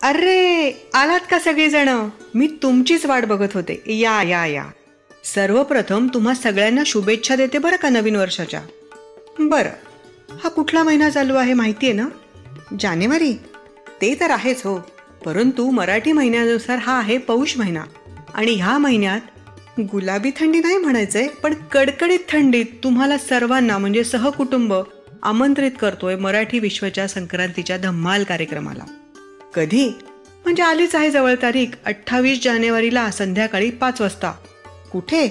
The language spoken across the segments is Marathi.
अरे, आलात का सगळेजण? मी तुमचीच वाट बघत होते. या या या. सर्वप्रथम तुम्हा सगळ्यांना शुभेच्छा देते बरं का नवीन वर्षाच्या. बरं, हा कुठला महिना चालू आहे माहिती आहे ना? जानेवारी. ते तर आहेच हो, परंतु मराठी महिन्यानुसार हा आहे पौष महिना. आणि ह्या महिन्यात गुलाबी थंडी नाही म्हणायचंय, पण कडकडीत थंडीत तुम्हाला सर्वांना म्हणजे सहकुटुंब आमंत्रित करतोय मराठी विश्वच्या संक्रांतीच्या धम्माल कार्यक्रमाला. कधी? म्हणजे आलीच आहे जवळ तारीख, 28 जानेवारीला संध्याकाळी 5 वाजता. कुठे?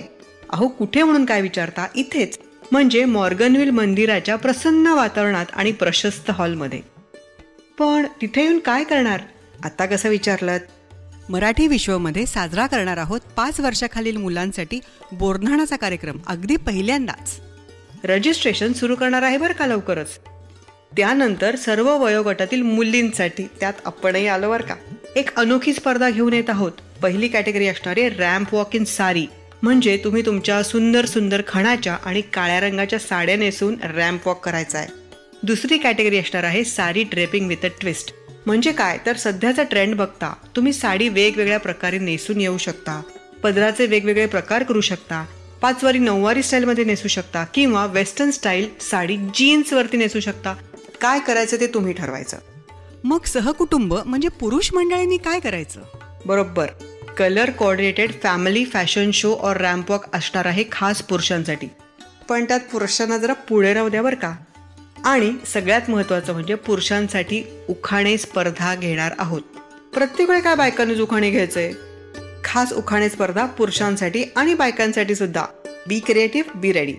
अहो कुठे म्हणून काय विचारता, इथेच, म्हणजे मॉर्गनविल मंदिराच्या प्रसन्न वातावरणात आणि प्रशस्त हॉलमध्ये. पण तिथे येऊन काय करणार? आता कसं विचारलं? मराठी विश्वमध्ये साजरा करणार आहोत 5 वर्षाखालील मुलांसाठी बोरन्हाणाचा कार्यक्रम, अगदी पहिल्यांदाच. रजिस्ट्रेशन सुरू करणार आहे बरं का लवकरच. त्यानंतर सर्व वयोगटातील मुलींसाठी, त्यात आपणही आलो बरं का, एक अनोखी स्पर्धा घेऊन येत आहोत. पहिली कॅटेगरी असणार आहे रॅम्प वॉक इन साडी, म्हणजे तुम्ही तुमच्या सुंदर सुंदर खणाच्या आणि काळ्या रंगाच्या साड्या नेसून रॅम्प वॉक करायचा आहे. दुसरी कॅटेगरी असणार आहे sari draping with a twist. म्हणजे काय तर सध्याचा ट्रेंड बघता तुम्ही साडी वेगवेगळ्या प्रकारे नेसून येऊ शकता, पदराचे वेगवेगळे प्रकार करू शकता, 5 वारी 9 वारी स्टाईलमध्ये नेसू शकता, किंवा वेस्टर्न स्टाईल साडी जीन्सवरती नेसू शकता. काय करायचं ते तुम्ही ठरवायचं. मग सहकुटुंब म्हणजे पुरुष मंडळींनी काय करायचं? बरोबर, colour coordinated family fashion show और रॅम्प वॉक असणार आहे खास पुरुषांसाठी. पण त्यात पुरुषांना जरा पुढे राहू द्या बरं का. आणि सगळ्यात महत्त्वाचं म्हणजे पुरुषांसाठी उखाणे स्पर्धा घेणार आहोत. प्रत्येक वेळी काय बायकांनीच उखाणे घ्यायचंय? खास उखाणे स्पर्धा पुरुषांसाठी आणि बायकांसाठी सुद्धा. बी क्रिएटिव्ह, बी रेडी.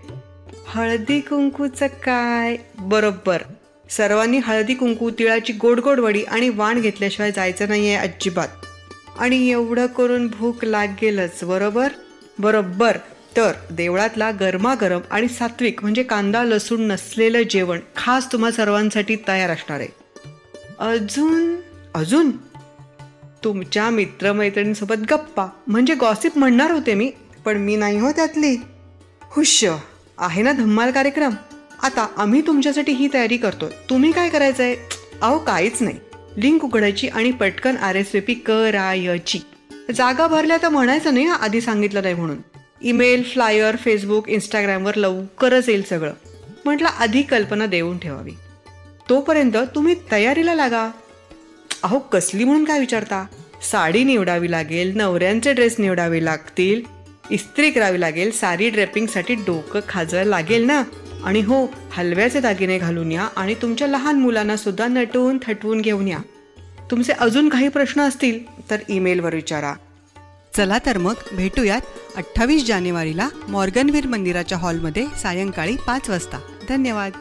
हळदी कुंकूचं काय? बरोबर, सर्वांनी हळदी कुंकू, तिळाची गोड गोड वडी आणि वाण घेतल्याशिवाय जायचं नाहीये अजिबात. आणि एवढं करून भूक लागेलच. बरोबर बरोबर. तर देवळातला गरमागरम आणि सात्विक म्हणजे कांदा लसूण नसलेलं जेवण खास तुम्हा सर्वांसाठी तयार असणार आहे. अजून अजून तुमच्या मित्रमैत्रिणींसोबत गप्पा म्हणजे गॉसिप म्हणणार होते मी, पण मी नाही हो त्यातली. हुश, आहे ना धम्माल कार्यक्रम. आता आम्ही तुमच्यासाठी ही तयारी करतोय. तुम्ही काय करायचंय? अहो काहीच नाही, लिंक उघडायची आणि पटकन RSVP करायची. जागा भरल्या तर म्हणायचं नाही आधी सांगितलं नाही म्हणून. ईमेल, फ्लायर, फेसबुक, इंस्टाग्रामवर लवकरच येईल सगळं. म्हटलं आधी कल्पना देऊन ठेवावी. तोपर्यंत तुम्ही तयारीला लागा. अहो कसली म्हणून काय विचारता? साडी निवडावी लागेल, नवऱ्यांचे ड्रेस निवडावे लागतील, इस्त्री करावी लागेल, साडी ड्रेपिंगसाठी डोकं खाजवायला लागेल ना. आणि हो, हलव्याचे दागिने घालून या आणि तुमच्या लहान मुलांना सुद्धा नटवून थटवून घेऊन या. तुमचे अजून काही प्रश्न असतील तर ईमेलवर विचारा. चला तर मग भेटूयात 28 जानेवारीला मॉर्गनविल मंदिराच्या हॉलमध्ये सायंकाळी 5 वाजता. धन्यवाद.